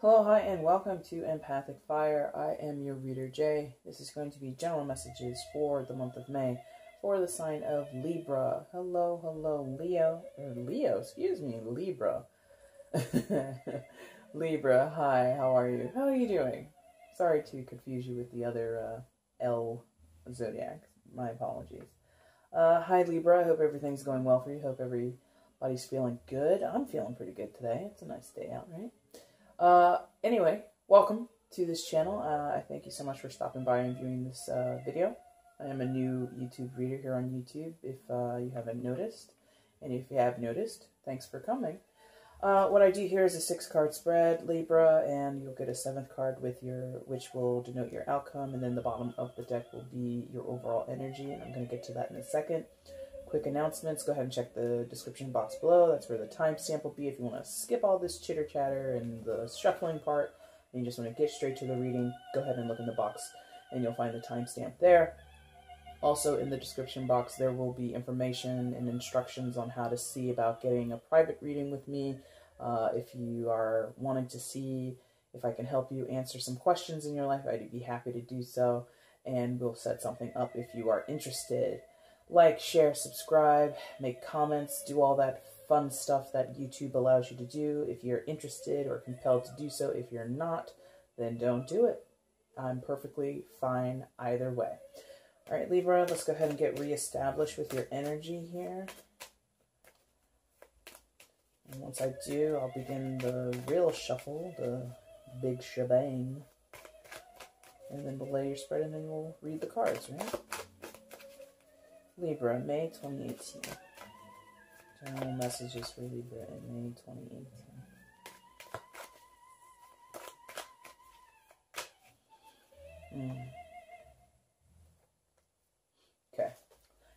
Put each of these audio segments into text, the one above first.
Hello, hi, and welcome to EmpathicFire. I am your reader, Jay. This is going to be general messages for the month of May for the sign of Libra. Hello, Leo. Libra. Libra, hi, how are you? How are you doing? Sorry to confuse you with the other L zodiac. My apologies. Hi, Libra. I hope everything's going well for you. Hope everybody's feeling good. I'm feeling pretty good today. It's a nice day out, right? Anyway, welcome to this channel. I thank you so much for stopping by and viewing this video. I am a new YouTube reader here on YouTube, if you haven't noticed. And if you have noticed, thanks for coming. What I do here is a 6-card spread, Libra, and you'll get a 7th card with which will denote your outcome, and then the bottom of the deck will be your overall energy, and I'm going to get to that in a second. Quick announcements, go ahead and check the description box below. That's where the timestamp will be if you want to skip all this chitter chatter and the shuffling part and you just want to get straight to the reading. Go ahead and look in the box and you'll find the timestamp there. Also in the description box there will be information and instructions on how to see about getting a private reading with me. If you are wanting to see if I can help you answer some questions in your life, I'd be happy to do so, and we'll set something up if you are interested. Like, share, subscribe, make comments, do all that fun stuff that YouTube allows you to do if you're interested or compelled to do so. If you're not, then don't do it. I'm perfectly fine either way. All right, Libra, let's go ahead and get reestablished with your energy here. And once I do, I'll begin the real shuffle, the big shebang. And then we'll lay your spread and then we'll read the cards, right? Libra, May 2018. General messages for Libra in May 2018. Okay.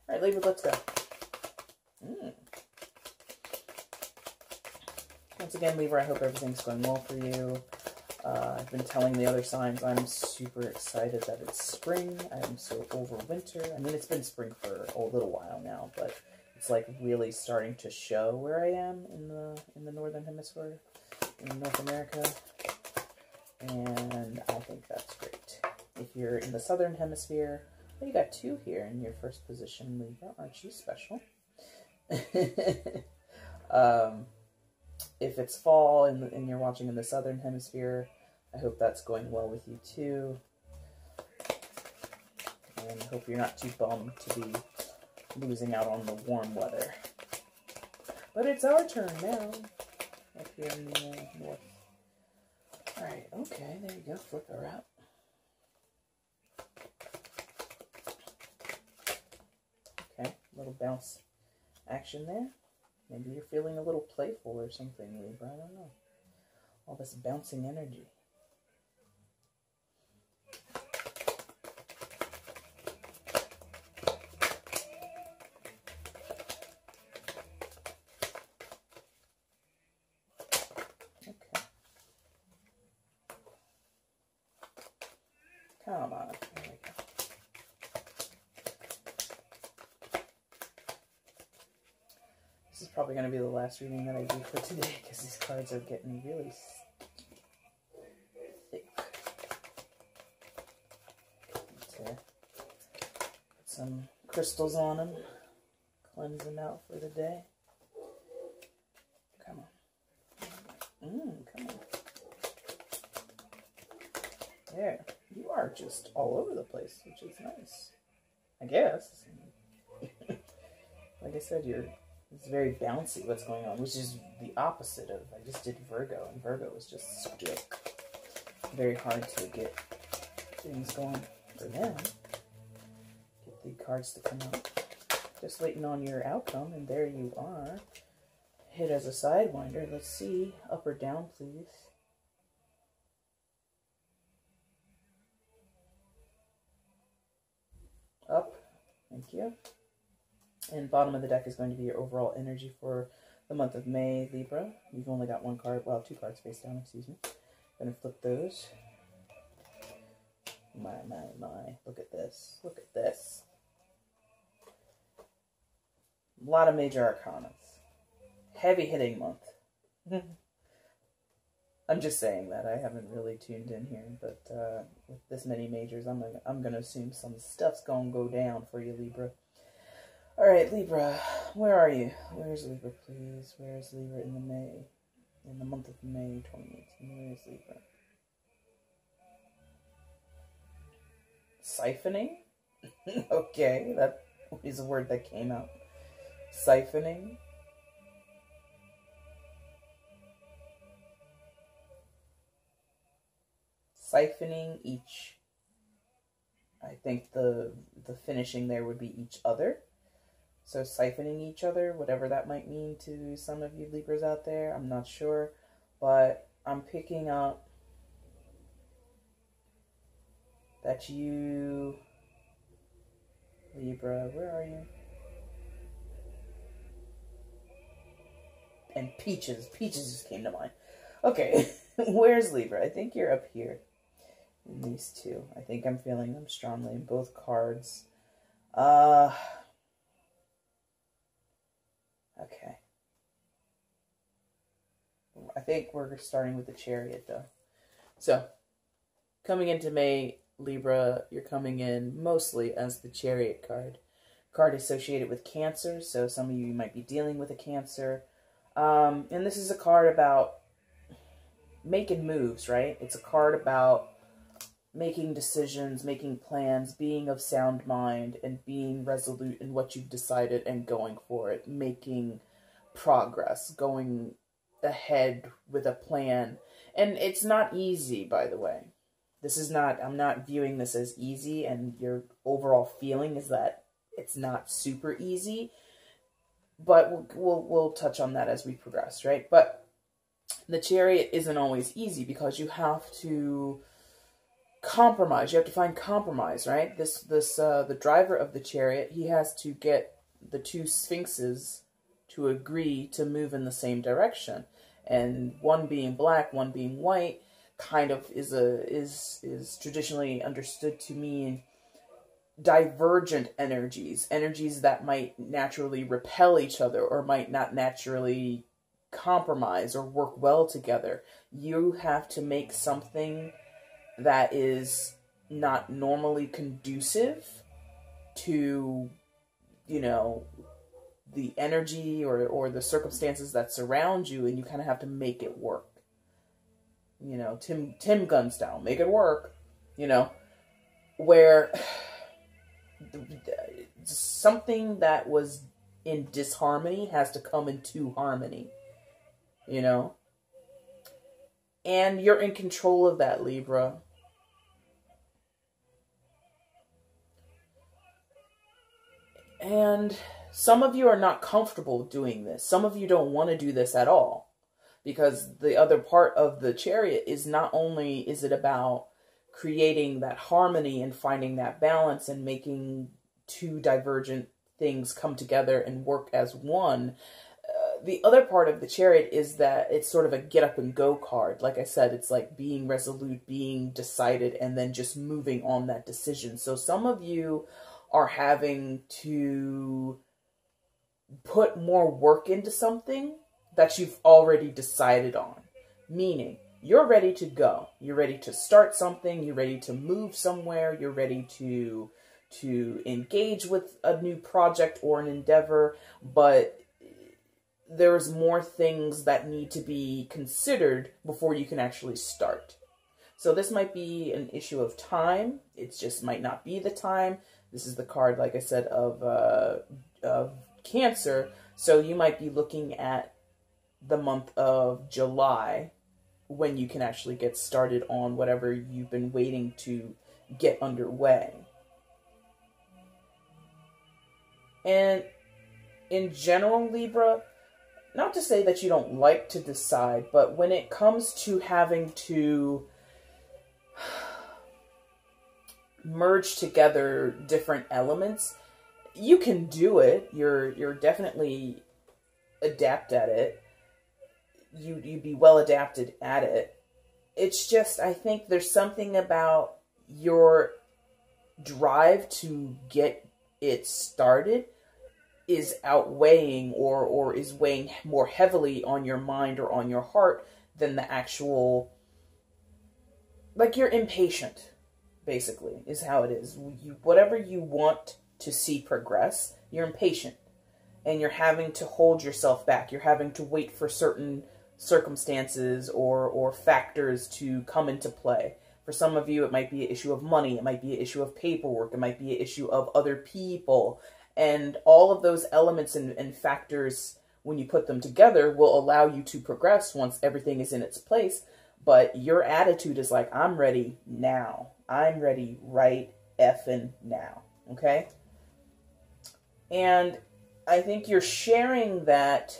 Alright, Libra, let's go. Once again, Libra, I hope everything's going well for you. I've been telling the other signs I'm super excited that it's spring. I'm so over winter. I mean, it's been spring for a little while now, but it's like really starting to show where I am in the northern hemisphere, in North America, and I think that's great. If you're in the southern hemisphere, well, you got 2 here in your first position, Libra. Aren't you special? If it's fall and you're watching in the southern hemisphere, I hope that's going well with you too. And I hope you're not too bummed to be losing out on the warm weather. But it's our turn now, up here in the north. Alright, okay, there you go, flip her out. Okay, little bounce action there. Maybe you're feeling a little playful or something, Libra. I don't know. All this bouncing energy. Okay. Come on. There we go. This is probably going to be the last reading that I do for today because these cards are getting really thick. Put some crystals on them, cleanse them out for the day. Come on. Come on. There. You are just all over the place, which is nice. I guess. Like I said, it's very bouncy what's going on, which is the opposite of, I just did Virgo, and Virgo was just strict. Very hard to get things going for them. Get the cards to come out. Just waiting on your outcome, and there you are. Hit as a sidewinder. Let's see. Up or down, please. Up. Thank you. And bottom of the deck is going to be your overall energy for the month of May, Libra. You've only got 1 card, well, 2 cards face down, excuse me. I'm going to flip those. My. Look at this. Look at this. A lot of major arcanas. Heavy hitting month. I'm just saying that. I haven't really tuned in here, but with this many majors, I'm gonna assume some stuff's gonna go down for you, Libra. All right, Libra, where are you? Where's Libra, please? Where's Libra in the month of May 2018? Where's Libra? Siphoning? Okay, that is a word that came out. Siphoning. Siphoning each. I think the finishing there would be each other. So siphoning each other, whatever that might mean to some of you Libras out there, I'm not sure. But I'm picking up that you, Libra, where are you? And Peaches. Peaches just came to mind. Okay, where's Libra? I think you're up here in these two. I think I'm feeling them strongly in both cards. Okay. I think we're starting with the Chariot, though. So, coming into May, Libra, you're coming in mostly as the Chariot card. Card associated with Cancer, so some of you might be dealing with a Cancer. And this is a card about making moves, right? It's a card about making decisions, making plans, being of sound mind, and being resolute in what you've decided and going for it. Making progress, going ahead with a plan. And it's not easy, by the way. This is not, I'm not viewing this as easy, and your overall feeling is that it's not super easy. But we'll touch on that as we progress, right? But the Chariot isn't always easy because you have to compromise. You have to find compromise, right? The driver of the Chariot, he has to get the two Sphinxes to agree to move in the same direction, and one being black, one being white, kind of is traditionally understood to mean divergent energies that might naturally repel each other or might not naturally compromise or work well together. You have to make something that is not normally conducive to, you know, the energy or the circumstances that surround you, and you kind of have to make it work. You know, Tim Gunn style, make it work, you know, where something that was in disharmony has to come into harmony, you know? And you're in control of that, Libra. And some of you are not comfortable doing this. Some of you don't want to do this at all. Because the other part of the Chariot is not only is it about creating that harmony and finding that balance and making two divergent things come together and work as one. The other part of the Chariot is that it's sort of a get up and go card. Like I said, it's like being resolute, being decided, and then just moving on that decision. So some of you are having to put more work into something that you've already decided on. Meaning, you're ready to go. You're ready to start something. You're ready to move somewhere. You're ready to engage with a new project or an endeavor. But there's more things that need to be considered before you can actually start. So this might be an issue of time. It just might not be the time. This is the card, like I said, of Cancer. So you might be looking at the month of July when you can actually get started on whatever you've been waiting to get underway. And in general, Libra, not to say that you don't like to decide, but when it comes to having to merge together different elements, you can do it. You're definitely adept at it. You'd be well adapted at it. It's just, I think there's something about your drive to get it started is outweighing or is weighing more heavily on your mind or on your heart than the actual, like, you're impatient, basically, is how it is. Whatever you want to see progress, you're impatient. And you're having to hold yourself back. You're having to wait for certain circumstances or factors to come into play. For some of you, it might be an issue of money. It might be an issue of paperwork. It might be an issue of other people. And all of those elements and factors, when you put them together, will allow you to progress once everything is in its place. But your attitude is like, I'm ready now. I'm ready right effing now. Okay? And I think you're sharing that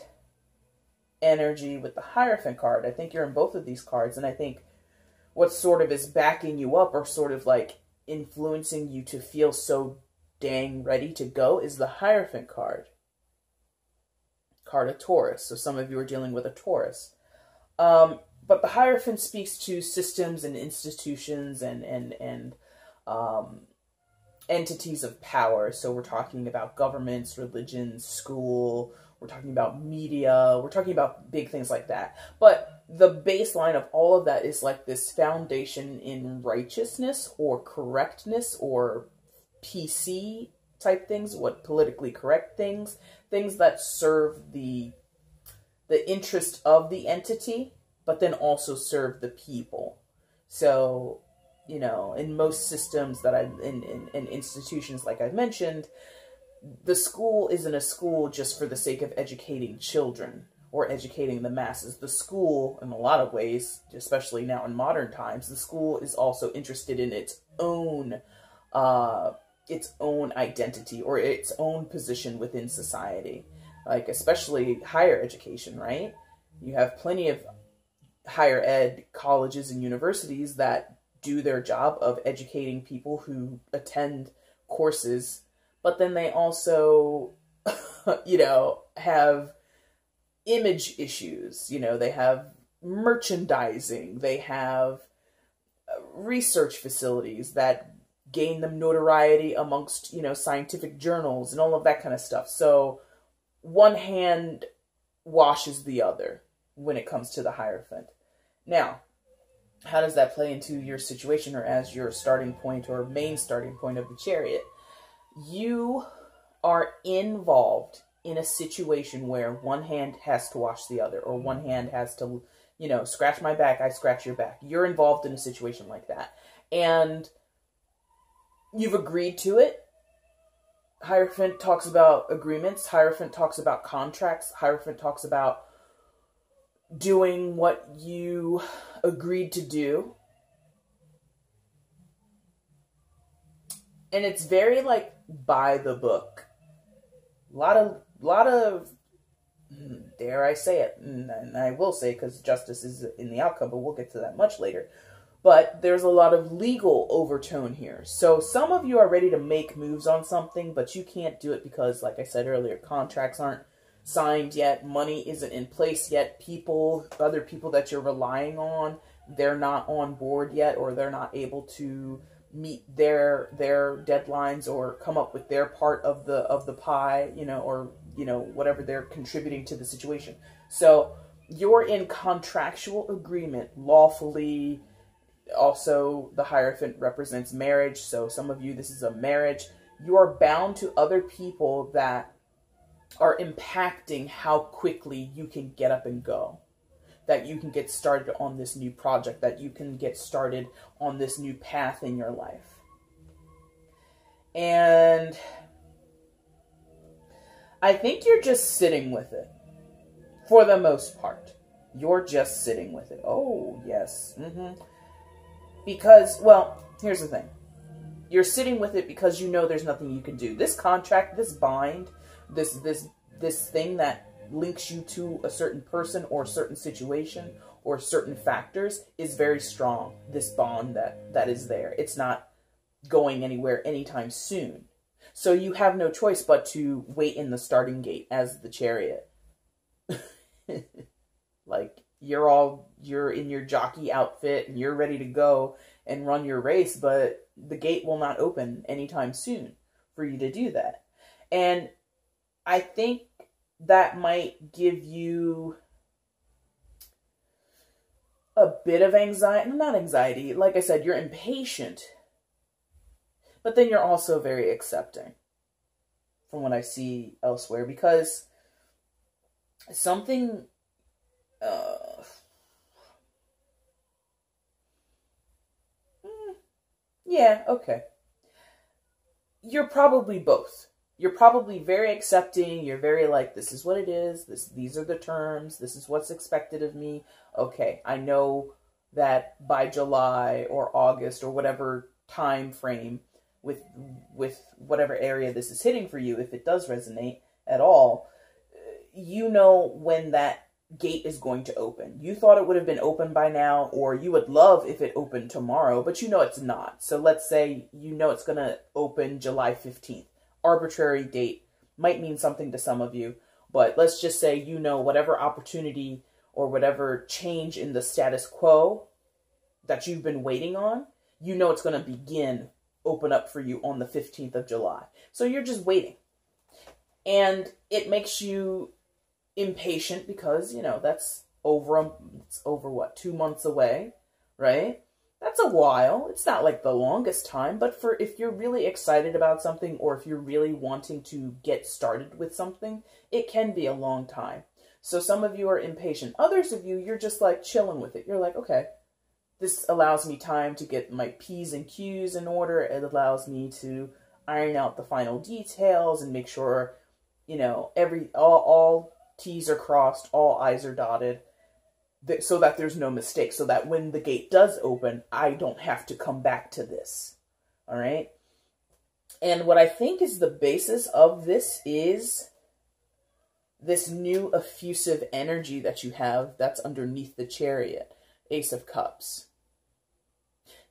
energy with the Hierophant card. I think you're in both of these cards. And I think what sort of is backing you up or sort of like influencing you to feel so dang ready to go is the Hierophant card. Card of Taurus. So some of you are dealing with a Taurus. But the Hierophant speaks to systems and institutions and entities of power. So we're talking about governments, religions, school, we're talking about media, we're talking about big things like that. But the baseline of all of that is like this foundation in righteousness or correctness or PC type things, what politically correct things, things that serve the interest of the entity, but then also serve the people. So, you know, in most systems that in institutions like I've mentioned, the school isn't a school just for the sake of educating children or educating the masses. The school, in a lot of ways, especially now in modern times, the school is also interested in its own identity or its own position within society. Like, especially higher education, right? You have plenty of higher ed colleges and universities that do their job of educating people who attend courses, but then they also, you know, have image issues. You know, they have merchandising, they have research facilities that gain them notoriety amongst, you know, scientific journals and all of that kind of stuff. So one hand washes the other when it comes to the Hierophant. Now, how does that play into your situation or as your starting point or main starting point of the Chariot? You are involved in a situation where one hand has to wash the other, or one hand has to, you know, scratch my back, I scratch your back. You're involved in a situation like that. And you've agreed to it. Hierophant talks about agreements. Hierophant talks about contracts. Hierophant talks about doing what you agreed to do. And it's very like by the book. A lot of, dare I say it, and I will say because justice is in the outcome, but we'll get to that much later. But there's a lot of legal overtone here. So some of you are ready to make moves on something, but you can't do it because, like I said earlier, contracts aren't signed yet, money isn't in place yet, other people that you're relying on, they're not on board yet, or they're not able to meet their deadlines or come up with their part of the pie, you know, or, you know, whatever they're contributing to the situation. So you're in contractual agreement lawfully. Also, the Hierophant represents marriage. So some of you, this is a marriage. You are bound to other people that are impacting how quickly you can get up and go. That you can get started on this new project. That you can get started on this new path in your life. And I think you're just sitting with it. For the most part. You're just sitting with it. Oh, yes. Because, well, here's the thing. You're sitting with it because you know there's nothing you can do. This contract, this bind, this thing that links you to a certain person or a certain situation or certain factors is very strong. This bond that is there. It's not going anywhere anytime soon. So you have no choice but to wait in the starting gate as the Chariot. Like, you're in your jockey outfit and you're ready to go and run your race, but the gate will not open anytime soon for you to do that. And I think that might give you a bit of anxiety, not anxiety, like I said, you're impatient, but then you're also very accepting from what I see elsewhere, because something, yeah, okay. You're probably both. You're probably very accepting. You're very like, this is what it is. These are the terms. This is what's expected of me. Okay, I know that by July or August or whatever time frame with whatever area this is hitting for you, if it does resonate at all, you know when that gate is going to open. You thought it would have been open by now, or you would love if it opened tomorrow, but you know it's not. So let's say you know it's going to open July 15th. Arbitrary date might mean something to some of you, but let's just say you know whatever opportunity or whatever change in the status quo that you've been waiting on, you know it's going to open up for you on the 15th of July. So you're just waiting. And it makes you impatient because, you know, that's it's over what, 2 months away, right? That's a while. It's not like the longest time, but if you're really excited about something, or if you're really wanting to get started with something, it can be a long time. So some of you are impatient. Others of you, you're just like chilling with it. You're like, okay, this allows me time to get my P's and Q's in order. It allows me to iron out the final details and make sure, you know, all T's are crossed, all I's are dotted, so that there's no mistake, so that when the gate does open, I don't have to come back to this. All right? And what I think is the basis of this is this new effusive energy that you have that's underneath the Chariot, Ace of Cups.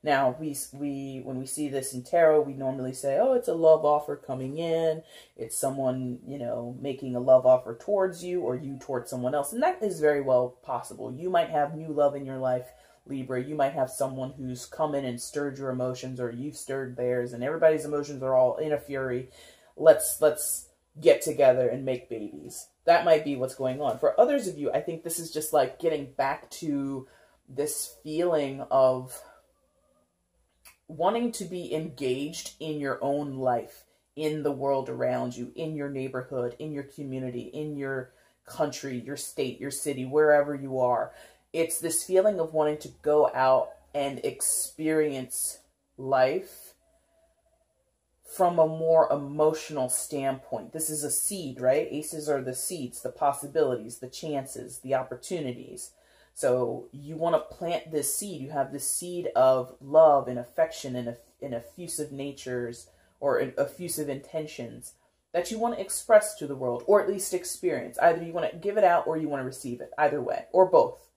Now, when we see this in tarot, we normally say, oh, it's a love offer coming in. It's someone, you know, making a love offer towards you, or you towards someone else. And that is very well possible. You might have new love in your life, Libra. You might have someone who's come in and stirred your emotions, or you've stirred theirs, and everybody's emotions are all in a fury. Let's get together and make babies. That might be what's going on. For others of you, I think this is just like getting back to this feeling of wanting to be engaged in your own life, in the world around you, in your neighborhood, in your community, in your country, your state, your city, wherever you are. It's this feeling of wanting to go out and experience life from a more emotional standpoint. This is a seed, right? Aces are the seeds, the possibilities, the chances, the opportunities. So you want to plant this seed. You have this seed of love and affection and effusive natures, or effusive intentions that you want to express to the world, or at least experience. Either you want to give it out or you want to receive it. Either way, or both.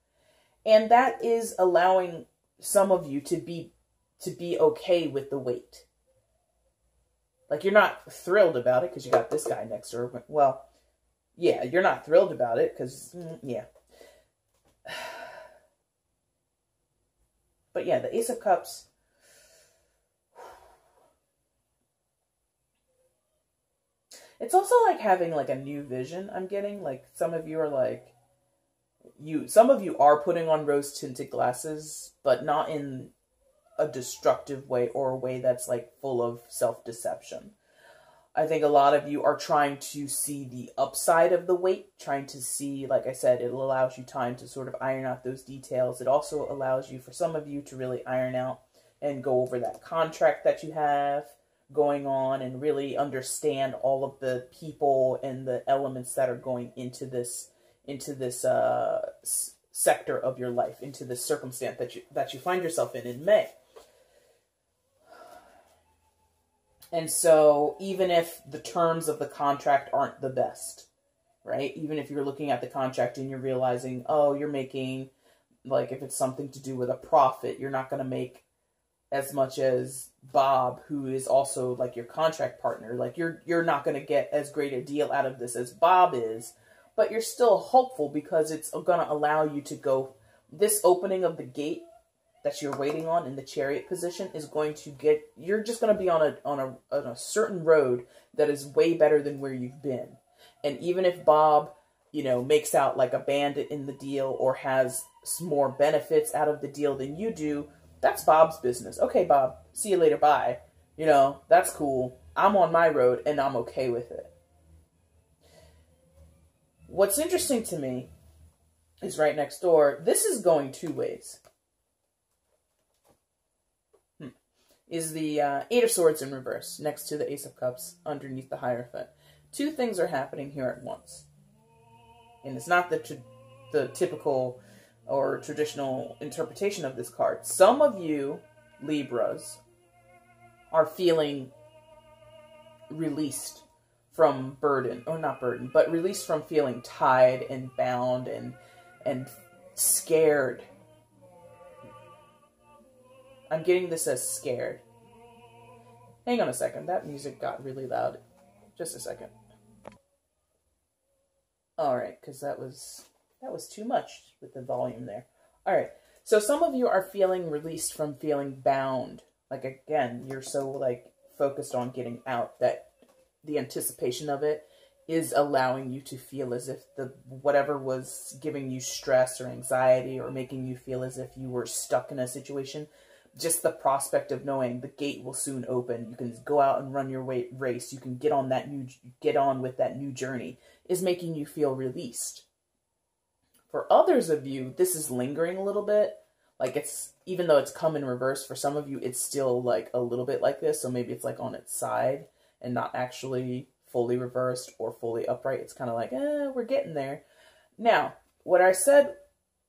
And that is allowing some of you to be okay with the wait. Like, you're not thrilled about it because you got this guy next to her. Well, yeah, you're not thrilled about it because, yeah. But yeah, the Ace of Cups, it's also like having like a new vision. I'm getting like some of you are like, some of you are putting on rose tinted glasses, but not in a destructive way or a way that's like full of self-deception. I think a lot of you are trying to see the upside of the wait, trying to see, like I said, it allows you time to sort of iron out those details. It also allows you, for some of you, to really iron out and go over that contract that you have going on and really understand all of the people and the elements that are going into this sector of your life, into this circumstance that you find yourself in May. And so even if the terms of the contract aren't the best, right? Even if you're looking at the contract and you're realizing, oh, you're making, like, if it's something to do with a profit, you're not going to make as much as Bob, who is also like your contract partner. Like, you're not going to get as great a deal out of this as Bob is, but you're still hopeful because it's going to allow you to go, this opening of the gate that you're waiting on in the Chariot position is going to get, you're just going to be on a certain road that is way better than where you've been. And even if Bob, makes out like a bandit in the deal or has more benefits out of the deal than you do, that's Bob's business. Okay, Bob, see you later, bye. That's cool. I'm on my road and I'm okay with it. What's interesting to me is right next door. This is going two ways. Is the Eight of Swords in reverse next to the Ace of Cups underneath the Hierophant. Two things are happening here at once. And it's not the typical or traditional interpretation of this card. Some of you, Libras, are feeling released from burden, or not burden, but released from feeling tied and bound and scared. I'm getting this as scared. Hang on a second. That music got really loud. Just a second. Alright, because that was too much with the volume there. Alright, so some of you are feeling released from feeling bound. Like, again, you're so, like, focused on getting out that the anticipation of it is allowing you to feel as if whatever was giving you stress or anxiety or making you feel as if you were stuck in a situation, just the prospect of knowing the gate will soon open, you can go out and run your race, you can get on with that new journey, is making you feel released. For others of you, this is lingering a little bit. Like, even though it's come in reverse, for some of you, it's still like a little bit like this. So maybe it's like on its side and not actually fully reversed or fully upright. It's kind of like, we're getting there. Now, what I said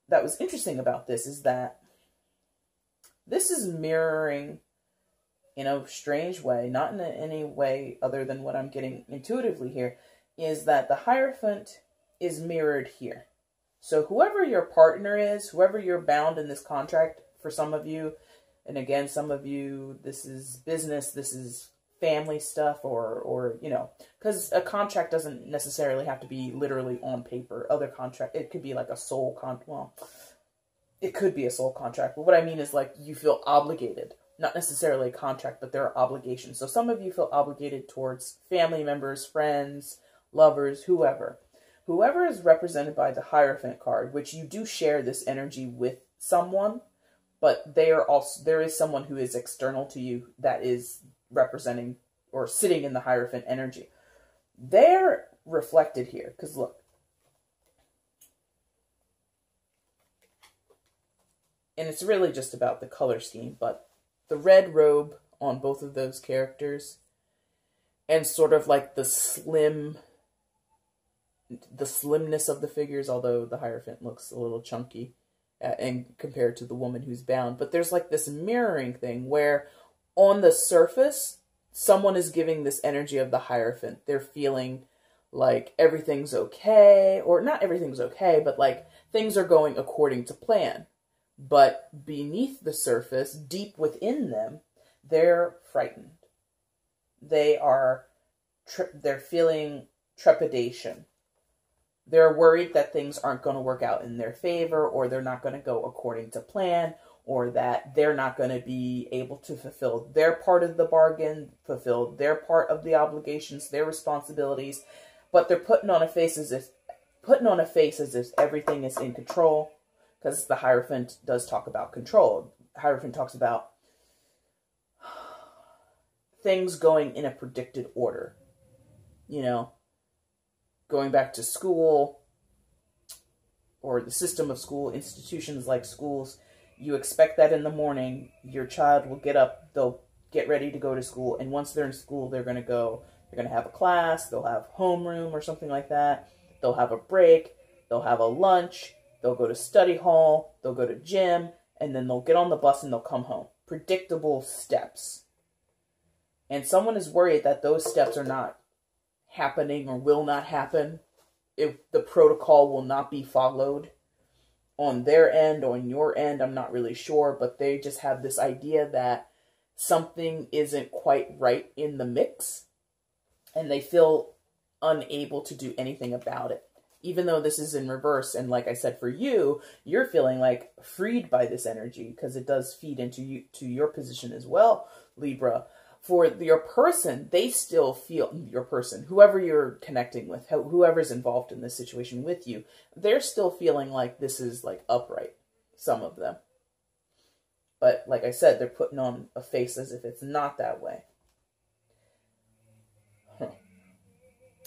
that was interesting about this is that this is mirroring in a strange way, not in any way other than what I'm getting intuitively here, is that the Hierophant is mirrored here. So whoever your partner is, whoever you're bound in this contract, for some of you, and again, some of you, this is business, this is family stuff, or because a contract doesn't necessarily have to be literally on paper. Other contract, it could be like a soul contract. Well, it could be a soul contract, but what I mean is like you feel obligated. Not necessarily a contract, but there are obligations. So some of you feel obligated towards family members, friends, lovers, whoever. Whoever is represented by the Hierophant card, which you do share this energy with someone, but there is someone who is external to you that is representing or sitting in the Hierophant energy. They're reflected here, because look. And it's really just about the color scheme, but the red robe on both of those characters, and sort of like the slimness of the figures, although the Hierophant looks a little chunky and compared to the woman who's bound. But there's like this mirroring thing where on the surface, someone is giving this energy of the Hierophant. They're feeling like everything's okay, or not everything's okay, but like things are going according to plan. But beneath the surface, deep within them, they're frightened. They're feeling trepidation. They're worried that things aren't going to work out in their favor, or they're not going to go according to plan, or that they're not going to be able to fulfill their part of the bargain, fulfill their part of the obligations, their responsibilities. But they're putting on a face as if everything is in control. Because the Hierophant does talk about control. Hierophant talks about things going in a predicted order. Going back to school, or the system of school, institutions like schools, you expect that in the morning, your child will get up, they'll get ready to go to school, and once they're in school, they're going to have a class, they'll have homeroom or something like that, they'll have a break, they'll have a lunch, they'll go to study hall, they'll go to gym, and then they'll get on the bus and they'll come home. Predictable steps. And someone is worried that those steps are not happening or will not happen. If the protocol will not be followed on their end, on your end, I'm not really sure, but they just have this idea that something isn't quite right in the mix, and they feel unable to do anything about it. Even though this is in reverse, and like I said, for you, you're feeling like freed by this energy, because it does feed into your position as well, Libra. for your person, they still feel, your person, whoever you're connecting with, whoever's involved in this situation with you, they're still feeling like this is like upright, some of them. But like I said, they're putting on a face as if it's not that way.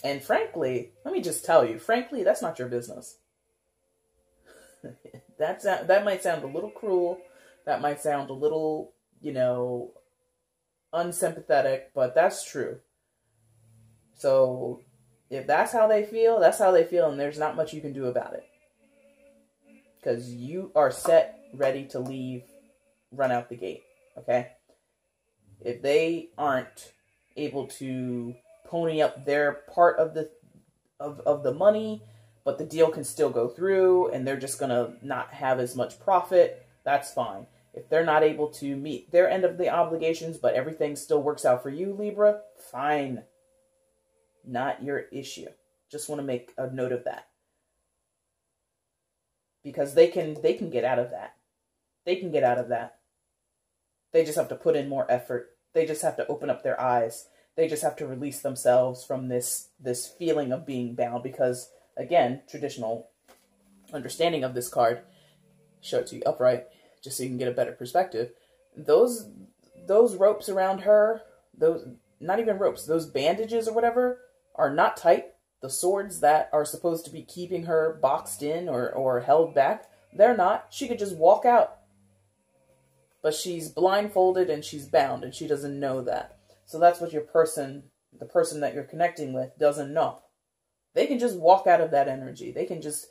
And frankly, let me just tell you, frankly, that's not your business. That might sound a little cruel. That might sound a little, you know, unsympathetic, but that's true. So if that's how they feel, that's how they feel, and there's not much you can do about it. Because you are set, ready to leave, run out the gate, okay? If they aren't able to pony up their part of the money, but the deal can still go through, and they're just going to not have as much profit, that's fine. If they're not able to meet their end of the obligations, but everything still works out for you, Libra, fine. Not your issue. Just want to make a note of that. Because they can get out of that. They can get out of that. They just have to put in more effort. They just have to open up their eyes. They just have to release themselves from this feeling of being bound. Because, again, traditional understanding of this card, show it to you upright, just so you can get a better perspective. Those ropes around her, those, not even ropes, those bandages or whatever, are not tight. The swords that are supposed to be keeping her boxed in or held back, they're not. She could just walk out. But she's blindfolded and she's bound, and she doesn't know that. So that's what your person, the person that you're connecting with, doesn't know. They can just walk out of that energy. They can just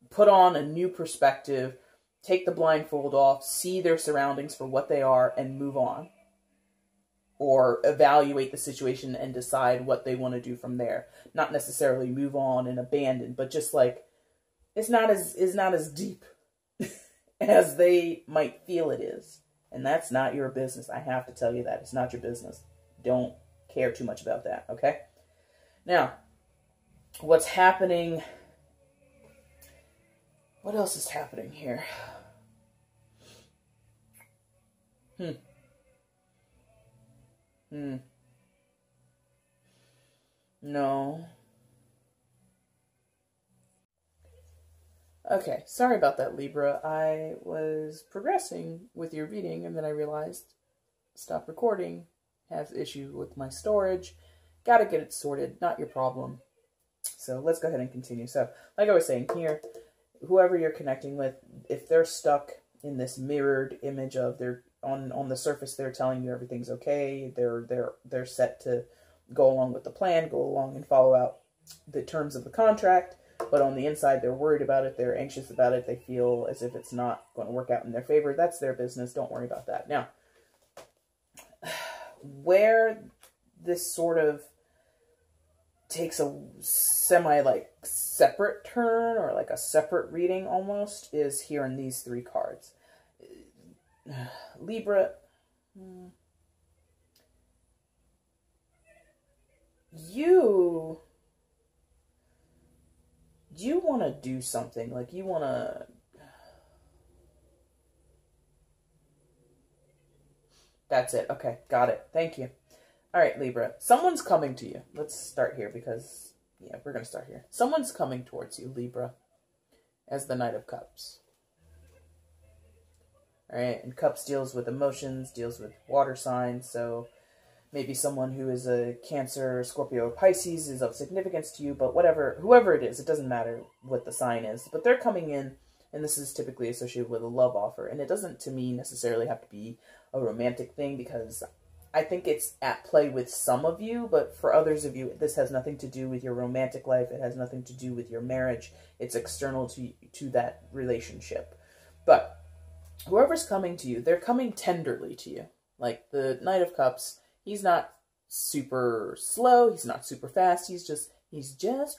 put on a new perspective, take the blindfold off, see their surroundings for what they are, and move on. Or evaluate the situation and decide what they want to do from there. Not necessarily move on and abandon, but just like, it's not as deep as they might feel it is. And that's not your business. I have to tell you that. It's not your business. Don't care too much about that, okay? Now, what's happening? What else is happening here? No. Okay, sorry about that, Libra. I was progressing with your reading, and then I realized stop recording, has issue with my storage. Gotta get it sorted, not your problem. So let's go ahead and continue. So, like I was saying here, whoever you're connecting with, if they're stuck in this mirrored image of their on the surface, they're telling you everything's okay. They're set to go along with the plan, go along and follow out the terms of the contract. But on the inside, they're worried about it. They're anxious about it. They feel as if it's not going to work out in their favor. That's their business. Don't worry about that. Now, where this sort of takes a like separate turn, or like a separate reading almost, is here in these three cards. Libra, you want to do something, like you want to, that's it. Okay, got it. Thank you. All right, Libra, someone's coming to you. Let's start here because, yeah, we're going to start here. Someone's coming towards you, Libra, as the Knight of Cups. All right, and Cups deals with emotions, deals with water signs, so maybe someone who is a Cancer, Scorpio, or Pisces is of significance to you, but whoever it is, it doesn't matter what the sign is. But they're coming in, and this is typically associated with a love offer. And it doesn't, to me, necessarily have to be a romantic thing, because I think it's at play with some of you, but for others of you, this has nothing to do with your romantic life. It has nothing to do with your marriage. It's external to that relationship. But whoever's coming to you, they're coming tenderly to you. Like the Knight of Cups, he's not super slow, he's not super fast, he's just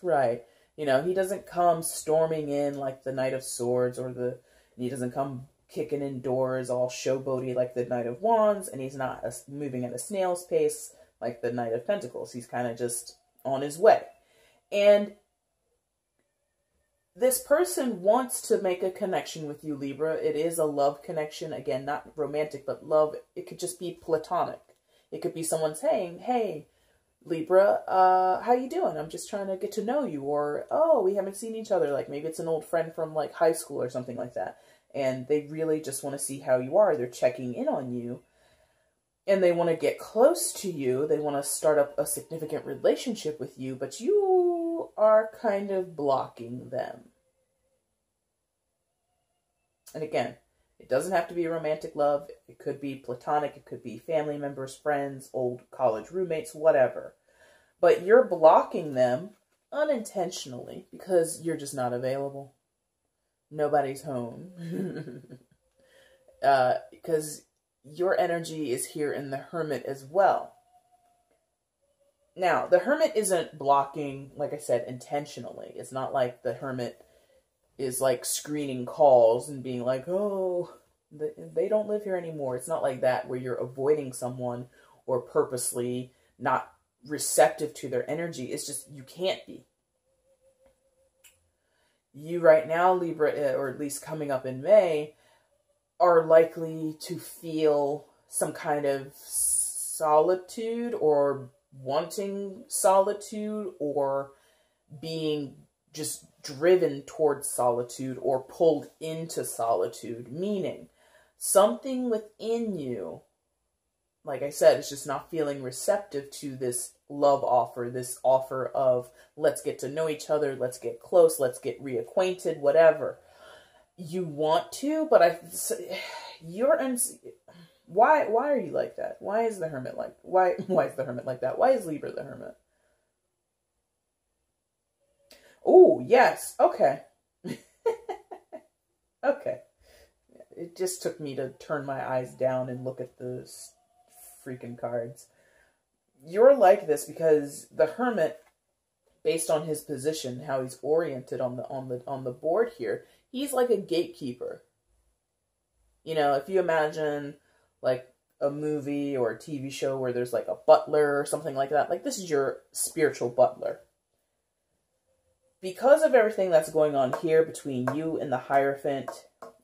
right. You know, he doesn't come storming in like the Knight of Swords, he doesn't come kicking in doors all showboaty like the Knight of Wands, and he's not moving at a snail's pace like the Knight of Pentacles. He's kind of just on his way. And this person wants to make a connection with you, Libra. It is a love connection. Again, not romantic, but love. It could just be platonic. It could be someone saying, hey, Libra, how you doing? I'm just trying to get to know you. Or, oh, we haven't seen each other. Like maybe it's an old friend from like high school or something like that. And they really just want to see how you are. They're checking in on you. And they want to get close to you. They want to start up a significant relationship with you. But you are kind of blocking them. And again, it doesn't have to be romantic love. It could be platonic. It could be family members, friends, old college roommates, whatever. But you're blocking them unintentionally because you're just not available. Nobody's home. Because your energy is here in the Hermit as well. Now, the Hermit isn't blocking, like I said, intentionally. It's not like the Hermit is like screening calls and being like, oh, they don't live here anymore. It's not like that where you're avoiding someone or purposely not receptive to their energy. It's just you can't be. You right now, Libra, or at least coming up in May, are likely to feel some kind of solitude or wanting solitude or being just driven towards solitude or pulled into solitude, meaning something within you, like I said, is just not feeling receptive to this love offer, this offer of let's get to know each other, let's get close, let's get reacquainted, whatever. You want to, but why are you like that? Why is the Hermit like, why is the Hermit like that? Why is Libra the Hermit? Oh, yes. Okay. Okay. It just took me to turn my eyes down and look at the freaking cards. You're like this because the Hermit, based on his position, how he's oriented on the board here, he's like a gatekeeper. You know, if you imagine like a movie or a TV show where there's like a butler or something like that, like this is your spiritual butler. Because of everything that's going on here between you and the Hierophant,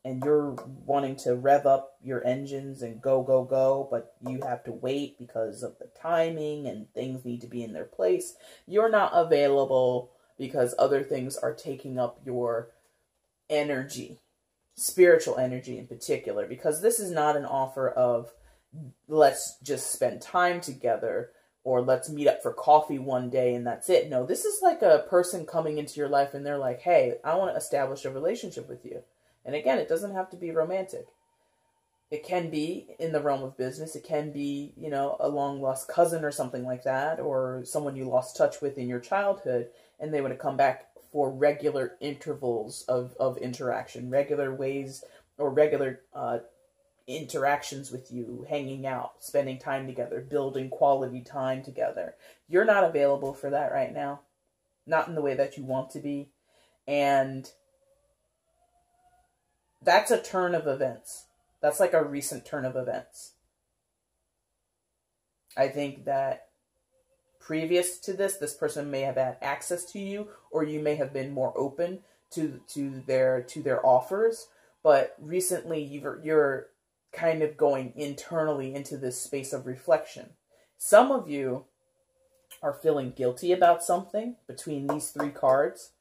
and you're wanting to rev up your engines and go, go, go, but you have to wait because of the timing and things need to be in their place, you're not available because other things are taking up your energy, spiritual energy in particular, because this is not an offer of let's just spend time together or let's meet up for coffee one day and that's it. No, this is like a person coming into your life and they're like, hey, I want to establish a relationship with you. And again, it doesn't have to be romantic. It can be in the realm of business. It can be, you know, a long lost cousin or something like that, or someone you lost touch with in your childhood and they want to come back for regular intervals of interaction, regular ways or regular interactions with you, hanging out, spending time together, building quality time together. You're not available for that right now. Not in the way that you want to be. And that's a turn of events. That's like a recent turn of events. I think that previous to this person may have had access to you, or you may have been more open to their offers. But recently, you're kind of going internally into this space of reflection. Some of you are feeling guilty about something between these three cards.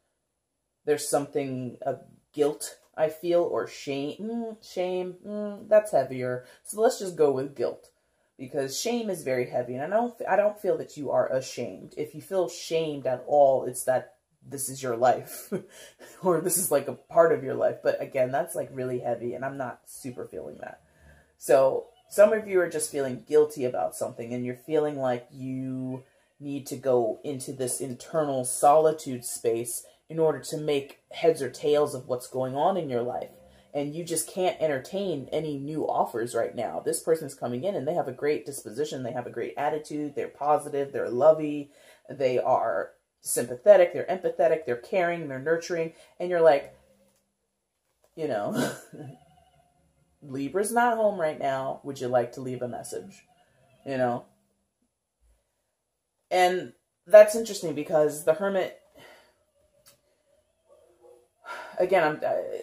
There's something of guilt, I feel, or shame. That's heavier. So let's just go with guilt, because shame is very heavy, and I don't feel that you are ashamed. If you feel shamed at all, it's that this is your life, or this is like a part of your life. But again, that's like really heavy, and I'm not super feeling that. So some of you are just feeling guilty about something, and you're feeling like you need to go into this internal solitude space in order to make heads or tails of what's going on in your life. And you just can't entertain any new offers right now. This person's coming in and they have a great disposition. They have a great attitude. They're positive. They're lovey. They are sympathetic. They're empathetic. They're caring. They're nurturing. And you're like, you know, Libra's not home right now. Would you like to leave a message? You know? And that's interesting because the Hermit, again,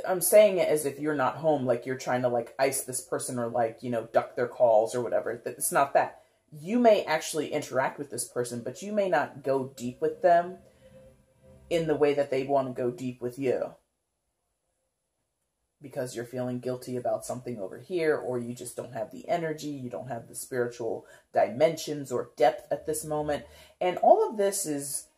I'm saying it as if you're not home, like you're trying to like ice this person or like, you know, duck their calls or whatever. It's not that. you may actually interact with this person, but you may not go deep with them in the way that they want to go deep with you. Because you're feeling guilty about something over here, or you just don't have the energy, you don't have the spiritual dimensions or depth at this moment. And all of this is,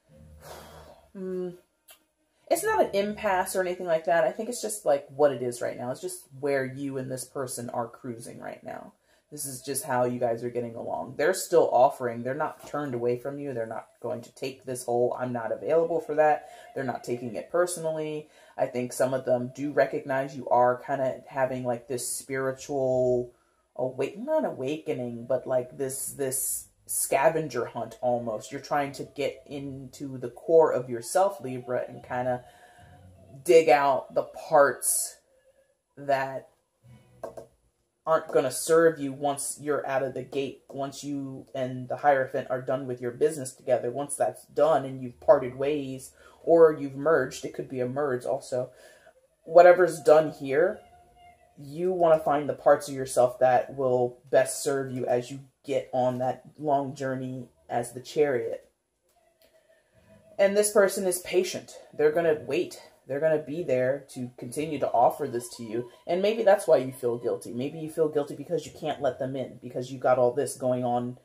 it's not an impasse or anything like that. I think it's just like what it is right now. It's just where you and this person are cruising right now. This is just how you guys are getting along. They're still offering. They're not turned away from you. They're not going to take this whole, I'm not available for that. They're not taking it personally. I think some of them do recognize you are kind of having like this spiritual, not awakening, but like this scavenger hunt almost. You're trying to get into the core of yourself, Libra, and kind of dig out the parts that aren't going to serve you once you're out of the gate, once you and the Hierophant are done with your business together. Once that's done and you've parted ways or you've merged, it could be a merge also. Whatever's done here, you want to find the parts of yourself that will best serve you as you get on that long journey as the Chariot. And this person is patient. They're going to wait. They're going to be there to continue to offer this to you. And maybe that's why you feel guilty. Maybe you feel guilty because you can't let them in, because you got all this going on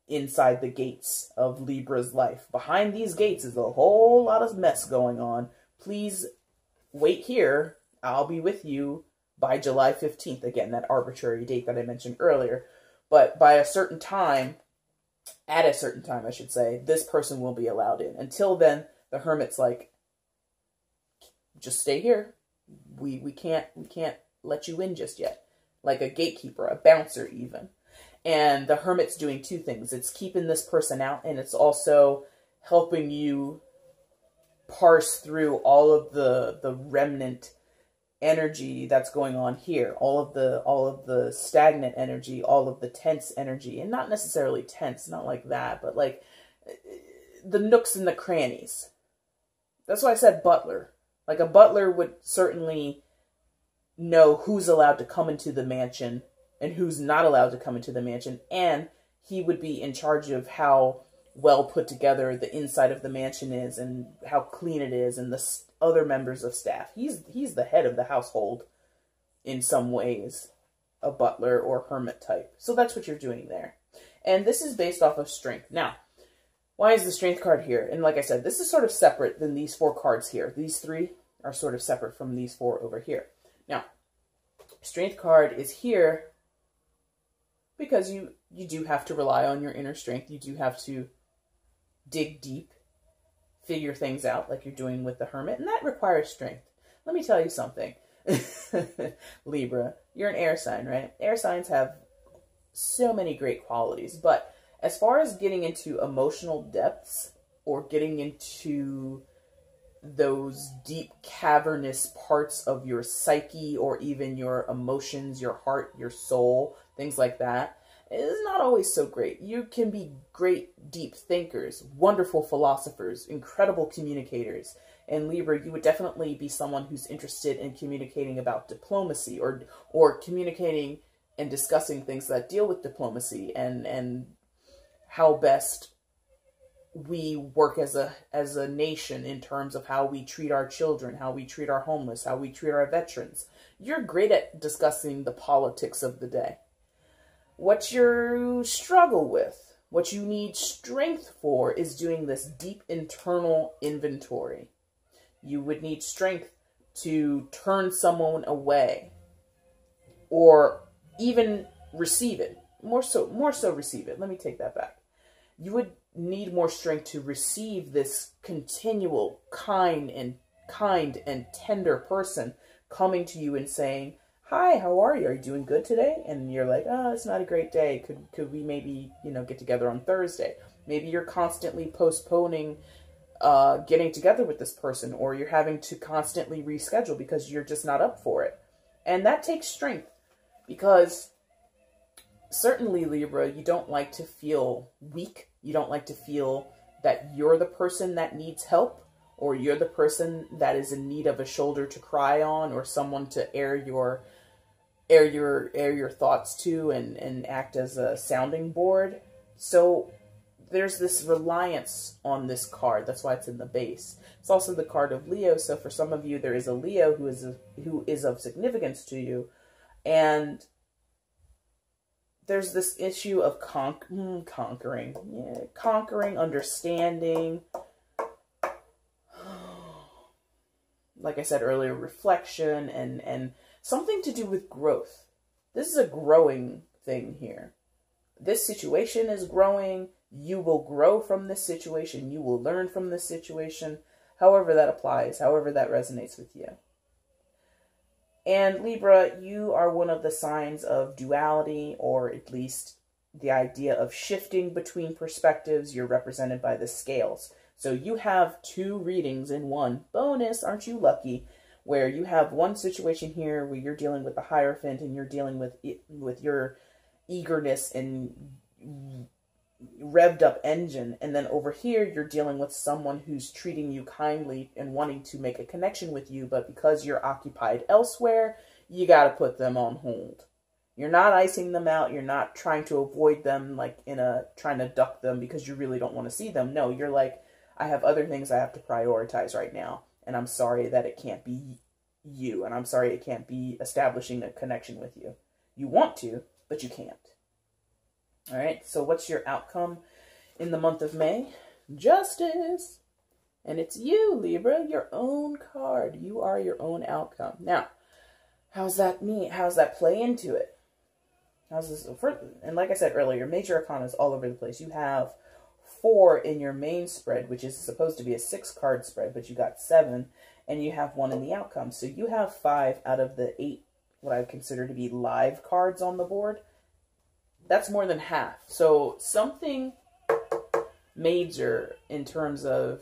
inside the gates of Libra's life. Behind these gates is a whole lot of mess going on. Please wait here. I'll be with you by July 15th. Again, that arbitrary date that I mentioned earlier. But by a certain time, at a certain time, I should say, this person will be allowed in. Until then, the Hermit's like, just stay here. We can't let you in just yet. Like a gatekeeper, a bouncer even. And the Hermit's doing two things. It's keeping this person out, and it's also helping you parse through all of the remnant energy that's going on here. All of the stagnant energy, all of the tense energy, and not necessarily tense, not like that, but like the nooks and the crannies. That's why I said butler. Like a butler would certainly know who's allowed to come into the mansion and who's not allowed to come into the mansion. And he would be in charge of how well put together the inside of the mansion is and how clean it is and the other members of staff. He's the head of the household in some ways, a butler or hermit type. So that's what you're doing there. And this is based off of strength. Now, why is the strength card here? And like I said, this is sort of separate than these four cards here. These three are sort of separate from these four over here. Now, strength card is here because you do have to rely on your inner strength. You do have to dig deep, figure things out like you're doing with the Hermit, and that requires strength. Let me tell you something. Libra, you're an air sign, right? Air signs have so many great qualities, but as far as getting into emotional depths or getting into those deep cavernous parts of your psyche or even your emotions, your heart, your soul, things like that, it is not always so great. You can be great deep thinkers, wonderful philosophers, incredible communicators. And Libra, you would definitely be someone who's interested in communicating about diplomacy or communicating and discussing things that deal with diplomacy and how best we work as a nation in terms of how we treat our children, how we treat our homeless, how we treat our veterans. You're great at discussing the politics of the day. What you struggle with, what you need strength for, is doing this deep internal inventory. You would need strength to turn someone away or even receive it. More so receive it. Let me take that back. You would need more strength to receive this continual kind and tender person coming to you and saying, "Hi, how are you? Are you doing good today?" And you're like, "Oh, it's not a great day. Could we maybe, get together on Thursday?" Maybe you're constantly postponing getting together with this person, or you're having to constantly reschedule because you're just not up for it. And that takes strength, because certainly, Libra, you don't like to feel weak. You don't like to feel that you're the person that needs help, or you're the person that is in need of a shoulder to cry on, or someone to air your thoughts to and act as a sounding board. So there's this reliance on this card. That's why it's in the base. It's also the card of Leo. So for some of you, there is a Leo who is of significance to you. And there's this issue of conquering. Yeah, conquering, understanding. Like I said earlier, reflection and something to do with growth. This is a growing thing here. This situation is growing. You will grow from this situation. You will learn from this situation. However that applies, however that resonates with you. And Libra, you are one of the signs of duality, or at least the idea of shifting between perspectives. You're represented by the scales. So you have 2 readings in one. Bonus, aren't you lucky? Where you have one situation here where you're dealing with the Hierophant and you're dealing with your eagerness and revved up engine. And then over here, you're dealing with someone who's treating you kindly and wanting to make a connection with you. But because you're occupied elsewhere, you got to put them on hold. You're not icing them out. You're not trying to avoid them, like trying to duck them because you really don't want to see them. No, you're like, I have other things I have to prioritize right now. And I'm sorry that it can't be you. And I'm sorry it can't be establishing a connection with you. You want to, but you can't. All right, so what's your outcome in the month of May? Justice. And it's you, Libra, your own card. You are your own outcome. Now, how's that mean? How's that play into it? How's this? And like I said earlier, major arcana is all over the place. You have 4 in your main spread, which is supposed to be a 6-card spread, but you got 7, and you have 1 in the outcome. So you have 5 out of the 8, what I would consider to be live cards on the board. That's more than half. So something major in terms of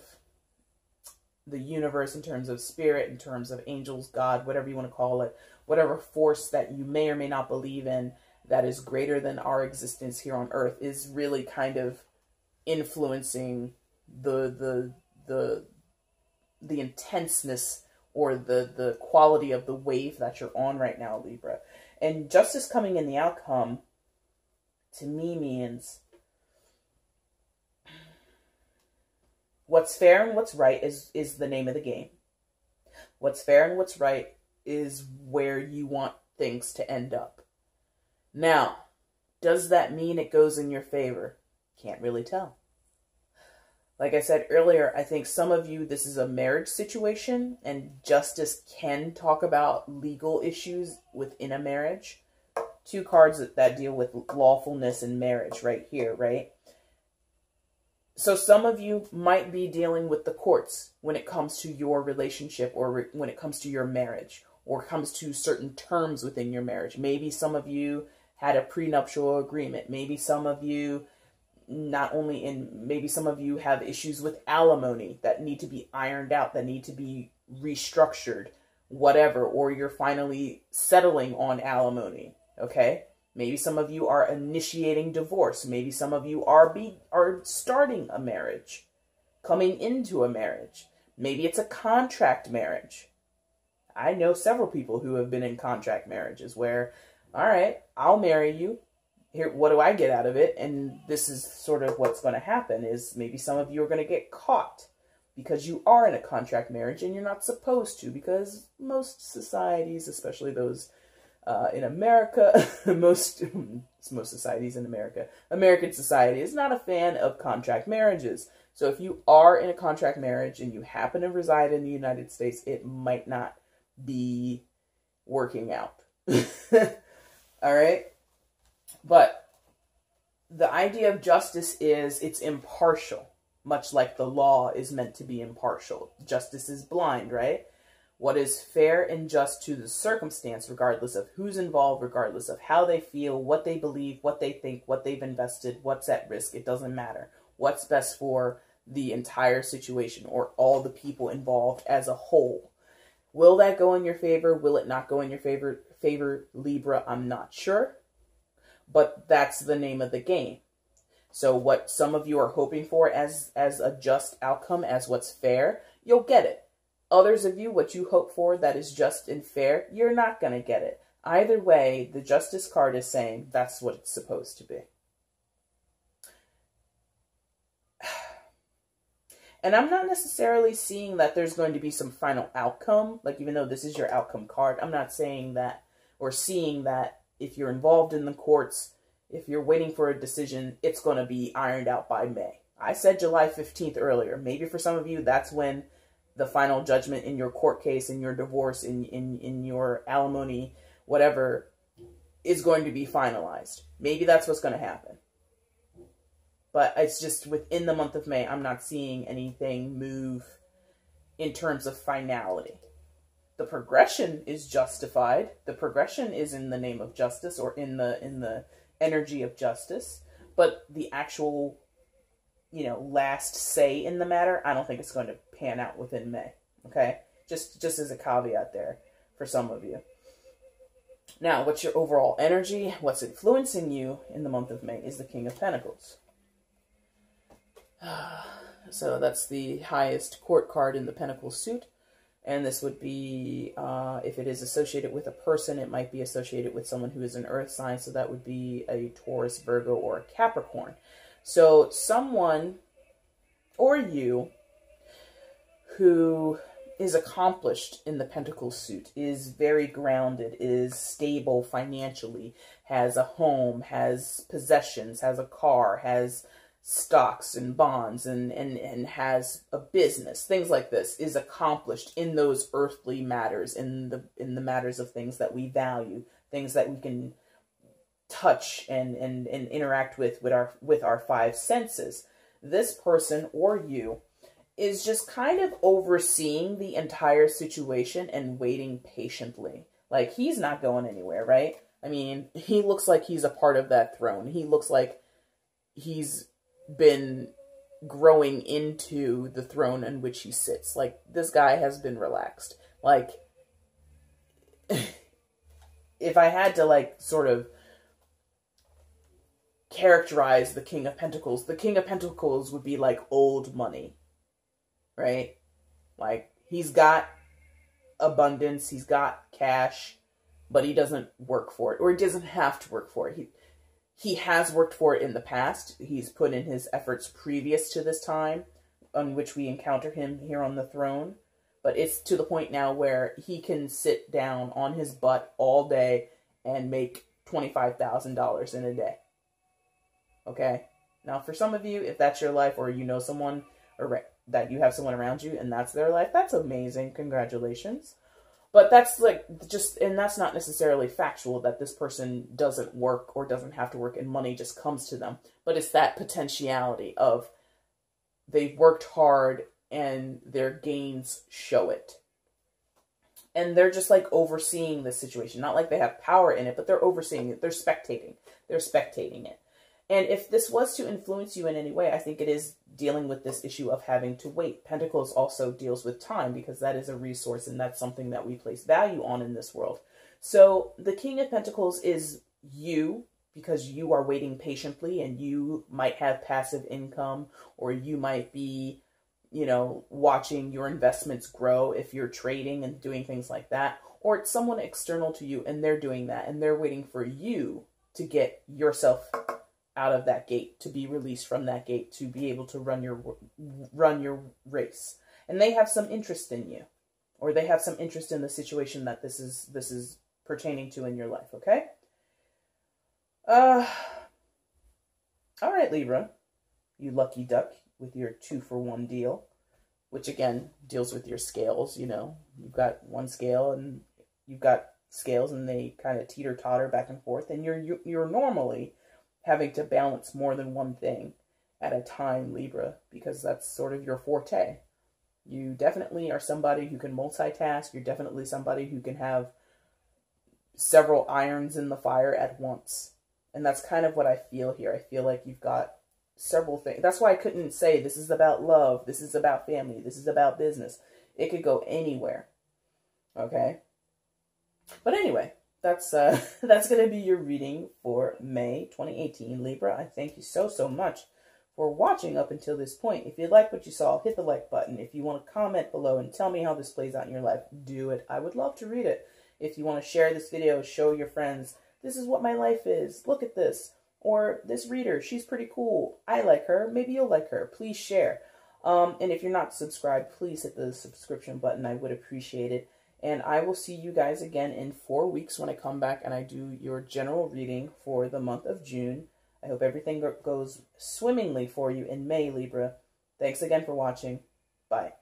the universe, in terms of spirit, in terms of angels, God, whatever you want to call it, whatever force that you may or may not believe in that is greater than our existence here on Earth, is really kind of influencing the intenseness or the quality of the wave that you're on right now, Libra. And justice coming in the outcome, to me, means what's fair and what's right is the name of the game. What's fair and what's right is where you want things to end up. Now, does that mean it goes in your favor? Can't really tell. Like I said earlier, I think some of you, this is a marriage situation, and justice can talk about legal issues within a marriage. 2 cards that deal with lawfulness in marriage right here, right? So some of you might be dealing with the courts when it comes to your relationship, or when it comes to your marriage, or comes to certain terms within your marriage. Maybe some of you had a prenuptial agreement. Maybe some of you maybe some of you have issues with alimony that need to be ironed out, that need to be restructured, whatever, or you're finally settling on alimony. Okay, maybe some of you are initiating divorce. Maybe some of you are starting a marriage, coming into a marriage. Maybe it's a contract marriage. I know several people who have been in contract marriages where, all right, I'll marry you. Here, what do I get out of it? And this is sort of what's going to happen, is maybe some of you are going to get caught because you are in a contract marriage and you're not supposed to, because most societies, especially those in America, most societies in America, American society is not a fan of contract marriages. So if you are in a contract marriage and you happen to reside in the United States, it might not be working out. All right? But the idea of justice is it's impartial, much like the law is meant to be impartial. Justice is blind, right? What is fair and just to the circumstance, regardless of who's involved, regardless of how they feel, what they believe, what they think, what they've invested, what's at risk, it doesn't matter. What's best for the entire situation or all the people involved as a whole. Will that go in your favor? Will it not go in your favor, Libra? I'm not sure. But that's the name of the game. So what some of you are hoping for as a just outcome, as what's fair, you'll get it. Others of you, what you hope for that is just and fair, you're not going to get it. Either way, the Justice card is saying that's what it's supposed to be. And I'm not necessarily seeing that there's going to be some final outcome. Like, even though this is your outcome card, I'm not saying that or seeing that if you're involved in the courts, if you're waiting for a decision, it's going to be ironed out by May. I said July 15th earlier. Maybe for some of you, that's when the final judgment in your court case, in your divorce, in your alimony, whatever, is going to be finalized. Maybe that's what's going to happen. But it's just within the month of May, I'm not seeing anything move in terms of finality. The progression is justified. The progression is in the name of justice, or in the energy of justice. But the actual, last say in the matter, I don't think it's going to pan out within May. Okay? Just as a caveat there for some of you. Now, what's your overall energy? What's influencing you in the month of May is the King of Pentacles. So that's the highest court card in the Pentacle suit. And this would be, if it is associated with a person, it might be associated with someone who is an earth sign. So that would be a Taurus, Virgo, or a Capricorn. So someone, or you, who is accomplished in the Pentacle suit, is very grounded, is stable financially, has a home, has possessions, has a car, has stocks and bonds, and has a business, things like this, is accomplished in those earthly matters, in the matters of things that we value, things that we can touch and interact with our five senses. This person, or you, is just kind of overseeing the entire situation and waiting patiently. Like, he's not going anywhere, right? I mean, he looks like he's a part of that throne. He looks like he's been growing into the throne in which he sits. Like, this guy has been relaxed. Like, if I had to, like, sort of characterize the King of Pentacles would be like old money, right? Like, he's got abundance, he's got cash, but he doesn't work for it, or he doesn't have to work for it. He has worked for it in the past. He's put in his efforts previous to this time on which we encounter him here on the throne. But it's to the point now where he can sit down on his butt all day and make $25,000 in a day. Okay? Now, for some of you, if that's your life, or you know someone, or that you have someone around you and that's their life, that's amazing. Congratulations. But that's like and that's not necessarily factual that this person doesn't work or doesn't have to work and money just comes to them. But it's that potentiality of they've worked hard and their gains show it. And they're just like overseeing the situation. Not like they have power in it, but they're overseeing it. They're spectating. They're spectating it. And if this was to influence you in any way, I think it is dealing with this issue of having to wait. Pentacles also deals with time, because that is a resource and that's something that we place value on in this world. So the King of Pentacles is you, because you are waiting patiently, and you might have passive income, or you might be, watching your investments grow if you're trading and doing things like that. Or it's someone external to you and they're doing that, and they're waiting for you to get yourself out of that gate, to be released from that gate, to be able to run your race. And they have some interest in you, or they have some interest in the situation that this is pertaining to in your life, okay? All right, Libra, you lucky duck with your 2-for-1 deal, which again deals with your scales. You've got one scale and you've got scales, and they kind of teeter-totter back and forth, and you're normally having to balance more than one thing at a time, Libra, because that's sort of your forte. You definitely are somebody who can multitask. You're definitely somebody who can have several irons in the fire at once. And that's kind of what I feel here. I feel like you've got several things. That's why I couldn't say this is about love, this is about family, this is about business. It could go anywhere. Okay? But anyway, that's going to be your reading for May 2018, Libra. I thank you so much for watching up until this point. If you like what you saw, hit the like button. If you want to comment below and tell me how this plays out in your life, do it. I would love to read it. If you want to share this video, show your friends, this is what my life is. Look at this. Or this reader, she's pretty cool. I like her. Maybe you'll like her. Please share. And if you're not subscribed, please hit the subscription button. I would appreciate it. And I will see you guys again in 4 weeks when I come back and I do your general reading for the month of June. I hope everything goes swimmingly for you in May, Libra. Thanks again for watching. Bye.